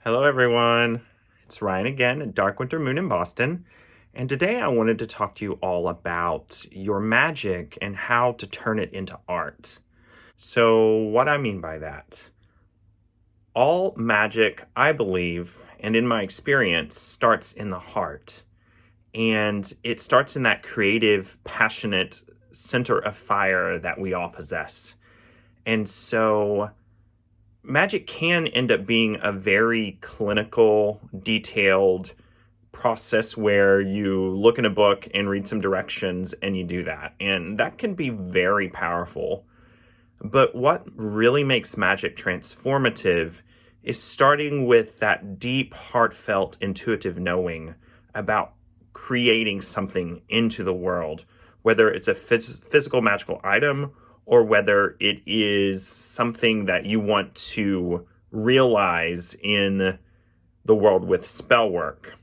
Hello everyone, it's Ryan again at Dark Winter Moon in Boston, and today I wanted to talk to you all about your magic and how to turn it into art. So what I mean by that, all magic, I believe, and in my experience, starts in the heart. And it starts in that creative, passionate center of fire that we all possess. And so magic can end up being a very clinical, detailed process where you look in a book and read some directions and you do that. And that can be very powerful. But what really makes magic transformative is starting with that deep, heartfelt, intuitive knowing about creating something into the world, whether it's a physical magical item or whether it is something that you want to realize in the world with spell work.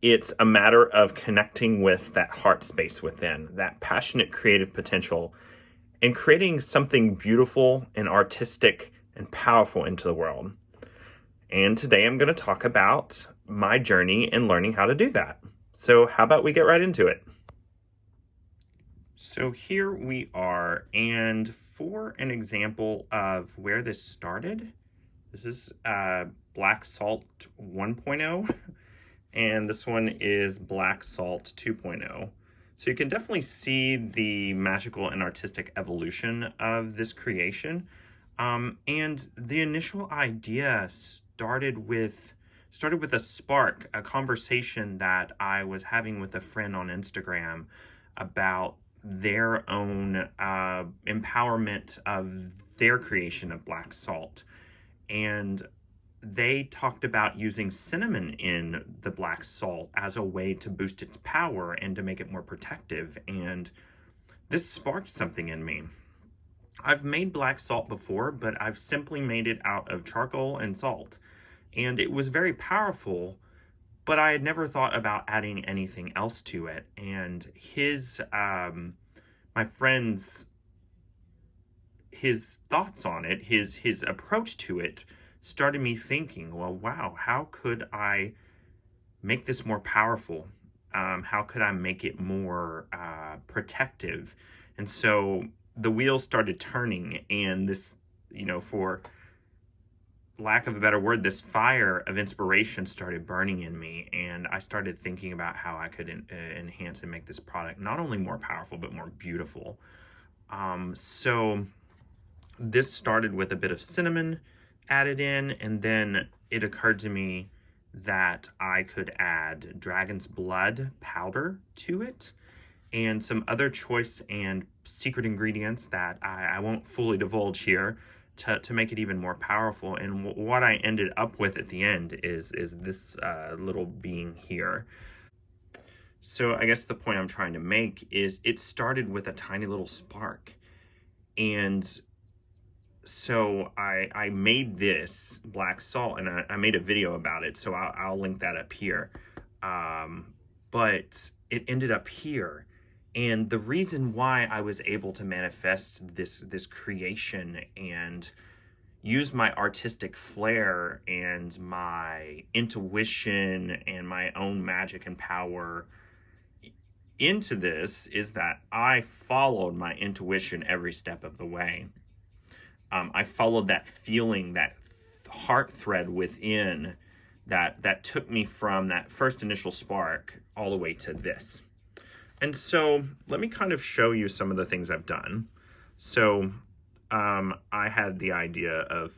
It's a matter of connecting with that heart space within, that passionate creative potential, and creating something beautiful and artistic and powerful into the world. And today I'm going to talk about my journey in learning how to do that. So how about we get right into it? So here we are, and for an example of where this started, this is Black Salt 1.0, and this one is Black Salt 2.0. So you can definitely see the magical and artistic evolution of this creation. And the initial idea started with a spark, a conversation that I was having with a friend on Instagram about their own empowerment of their creation of black salt. And they talked about using cinnamon in the black salt as a way to boost its power and to make it more protective. And this sparked something in me. I've made black salt before, but I've simply made it out of charcoal and salt. And it was very powerful, but I had never thought about adding anything else to it. And my friend's, his thoughts on it, his approach to it started me thinking, well, wow, how could I make this more powerful? How could I make it more protective? And so the wheels started turning, and this, for lack of a better word, this fire of inspiration started burning in me, and I started thinking about how I could enhance and make this product not only more powerful, but more beautiful. So this started with a bit of cinnamon added in, and then it occurred to me that I could add dragon's blood powder to it and some other choice and secret ingredients that I won't fully divulge here to make it even more powerful. And what I ended up with at the end is this little being here. So I guess the point I'm trying to make is it started with a tiny little spark. And so I made this black salt, and I made a video about it, so I'll link that up here. But it ended up here. And the reason why I was able to manifest this creation and use my artistic flair and my intuition and my own magic and power into this is that I followed my intuition every step of the way. I followed that feeling, that heart thread within that took me from that first initial spark all the way to this. And so let me kind of show you some of the things I've done. So I had the idea of,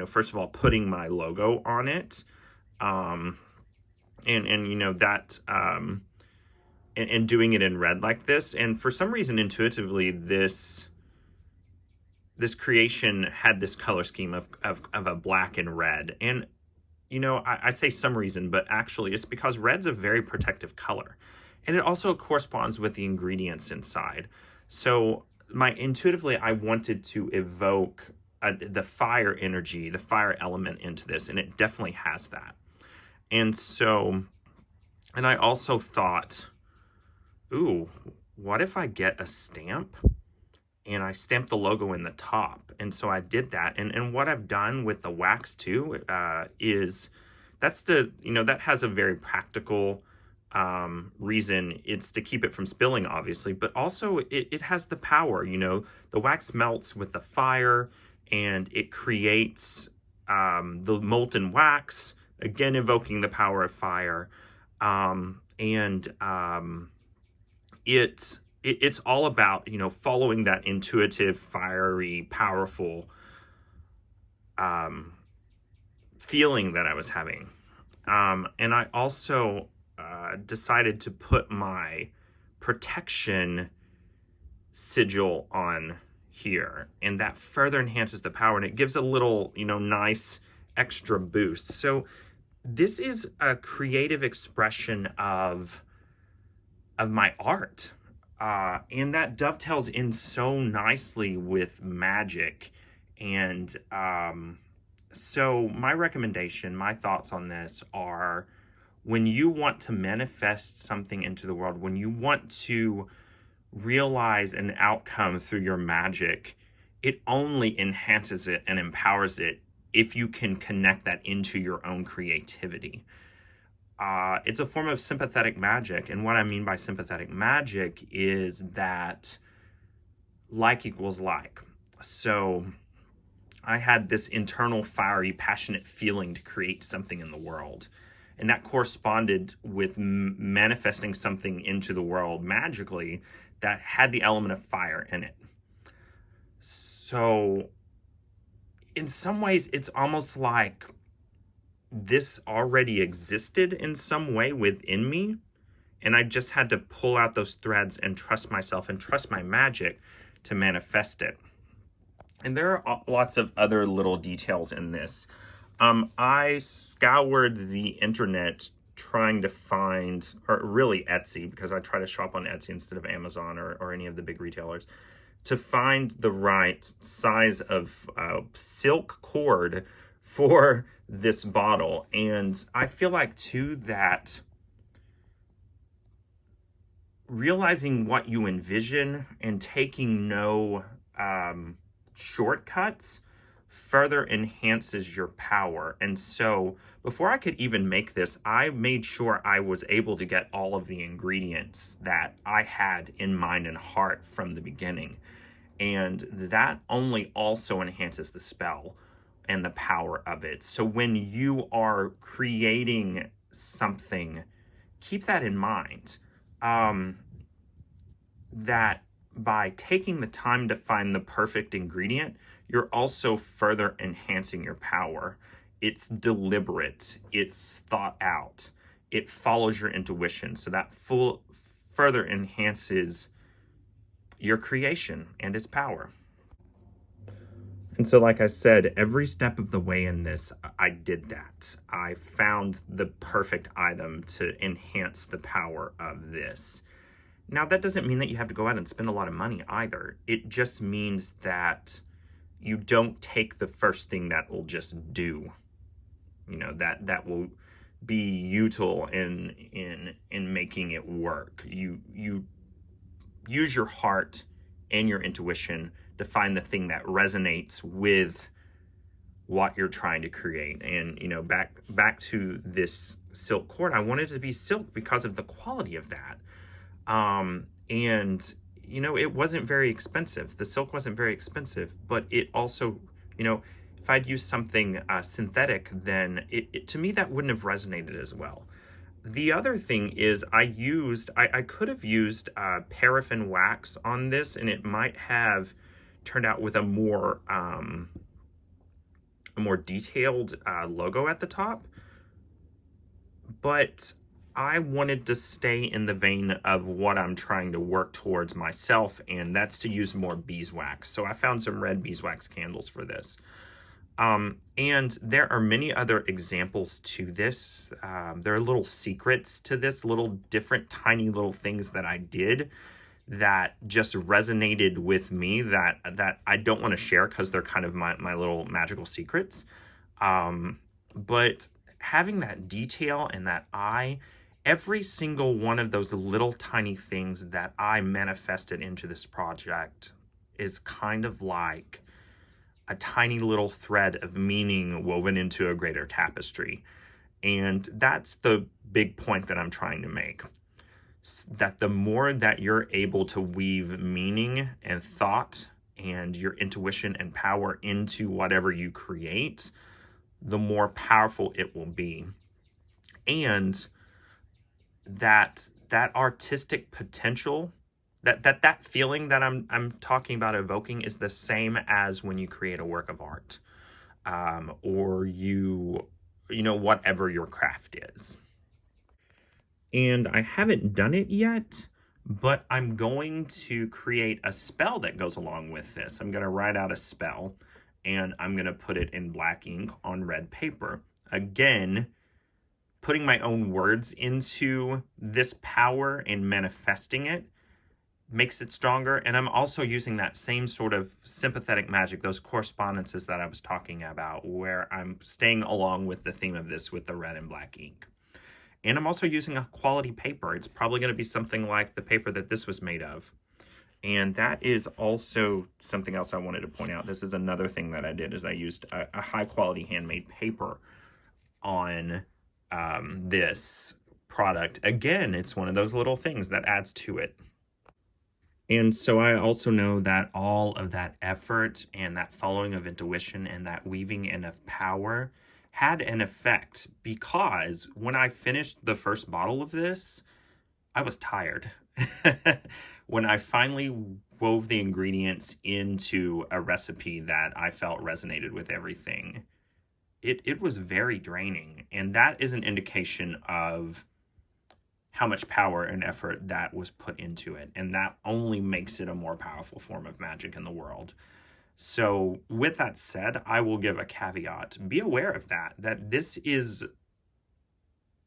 first of all, putting my logo on it, and doing it in red like this. And for some reason, intuitively, this creation had this color scheme of a black and red. And, I say some reason, but actually it's because red's a very protective color. And it also corresponds with the ingredients inside. So intuitively, I wanted to evoke the fire energy, the fire element into this, and it definitely has that. And I also thought, ooh, what if I get a stamp and I stamped the logo in the top. And so I did that. And what I've done with the wax too is that has a very practical reason. It's to keep it from spilling, obviously, but also it has the power. The wax melts with the fire, and it creates the molten wax, again evoking the power of fire. It's all about following that intuitive, fiery, powerful feeling that I was having. And I also decided to put my protection sigil on here, and that further enhances the power, and it gives a little nice extra boost. So this is a creative expression of my art, and that dovetails in so nicely with magic. And so my recommendation, my thoughts on this are, when you want to manifest something into the world, when you want to realize an outcome through your magic, it only enhances it and empowers it if you can connect that into your own creativity. It's a form of sympathetic magic. And what I mean by sympathetic magic is that like equals like. So I had this internal, fiery, passionate feeling to create something in the world. And that corresponded with manifesting something into the world magically that had the element of fire in it. So in some ways, it's almost like this already existed in some way within me, and I just had to pull out those threads and trust myself and trust my magic to manifest it. And there are lots of other little details in this. I scoured the internet trying to find, or really Etsy, because I try to shop on Etsy instead of Amazon or any of the big retailers, to find the right size of silk cord for this bottle. And I feel like too that realizing what you envision and taking no shortcuts further enhances your power. And so before I could even make this, I made sure I was able to get all of the ingredients that I had in mind and heart from the beginning. And that only also enhances the spell and the power of it. So when you are creating something, keep that in mind. That by taking the time to find the perfect ingredient, you're also further enhancing your power. It's deliberate, it's thought out, it follows your intuition. So that further enhances your creation and its power. And so, like I said, every step of the way in this, I did that. I found the perfect item to enhance the power of this. Now, that doesn't mean that you have to go out and spend a lot of money either. It just means that you don't take the first thing that will just do, that will be util in making it work. You use your heart and your intuition to find the thing that resonates with what you're trying to create. And back to this silk cord, I wanted it to be silk because of the quality of that. It wasn't very expensive. The silk wasn't very expensive, but it also, if I'd used something synthetic, then it to me, that wouldn't have resonated as well. The other thing is I could have used paraffin wax on this, and it might have turned out with a more detailed logo at the top. But I wanted to stay in the vein of what I'm trying to work towards myself, and that's to use more beeswax. So I found some red beeswax candles for this. And there are many other examples to this. There are little secrets to this, little different tiny little things that I did that just resonated with me that I don't want to share because they're kind of my little magical secrets. But having that detail and that eye, every single one of those little tiny things that I manifested into this project is kind of like a tiny little thread of meaning woven into a greater tapestry. And that's the big point that I'm trying to make. That the more that you're able to weave meaning and thought and your intuition and power into whatever you create, the more powerful it will be. And that artistic potential, that feeling that I'm talking about evoking is the same as when you create a work of art, or you know, whatever your craft is. And I haven't done it yet, but I'm going to create a spell that goes along with this. I'm going to write out a spell, and I'm going to put it in black ink on red paper. Again, putting my own words into this power and manifesting it makes it stronger. And I'm also using that same sort of sympathetic magic, those correspondences that I was talking about, where I'm staying along with the theme of this with the red and black ink. And I'm also using a quality paper. It's probably going to be something like the paper that this was made of. And that is also something else I wanted to point out. This is another thing that I did, is I used a high quality handmade paper on this product. Again, it's one of those little things that adds to it. And so I also know that all of that effort and that following of intuition and that weaving in of power had an effect, because when I finished the first bottle of this, I was tired. When I finally wove the ingredients into a recipe that I felt resonated with everything, it was very draining. And that is an indication of how much power and effort that was put into it. And that only makes it a more powerful form of magic in the world. So with that said, I will give a caveat. Be aware of that this is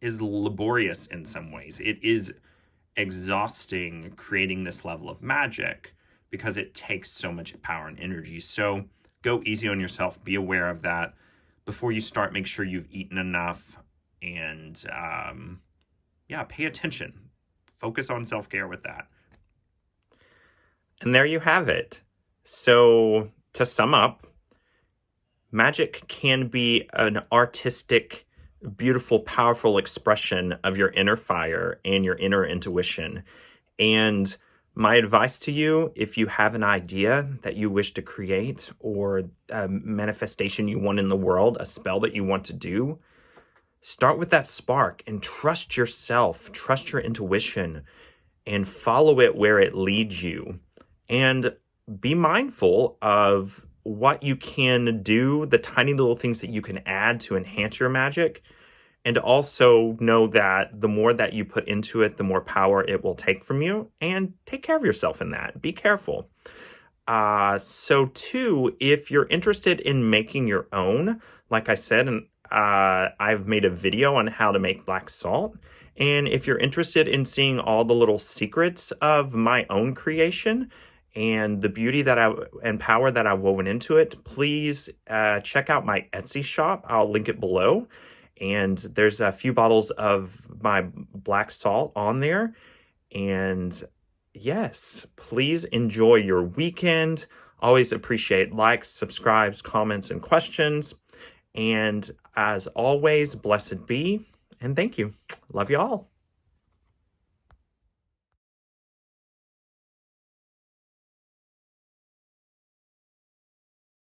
laborious in some ways. It is exhausting creating this level of magic because it takes so much power and energy. So go easy on yourself. Be aware of that. Before you start, make sure you've eaten enough, and pay attention. Focus on self-care with that. And there you have it. So to sum up, magic can be an artistic, beautiful, powerful expression of your inner fire and your inner intuition. And my advice to you, if you have an idea that you wish to create, or a manifestation you want in the world, a spell that you want to do, start with that spark and trust yourself, trust your intuition, and follow it where it leads you. And be mindful of what you can do, the tiny little things that you can add to enhance your magic. And also know that the more that you put into it, the more power it will take from you. And take care of yourself in that. Be careful. So too, if you're interested in making your own, like I said, and I've made a video on how to make black salt. And if you're interested in seeing all the little secrets of my own creation and the beauty and power that I've woven into it, please check out my Etsy shop. I'll link it below. And there's a few bottles of my black salt on there. And yes, please enjoy your weekend. Always appreciate likes, subscribes, comments, and questions. And as always, blessed be, and thank you. Love you all.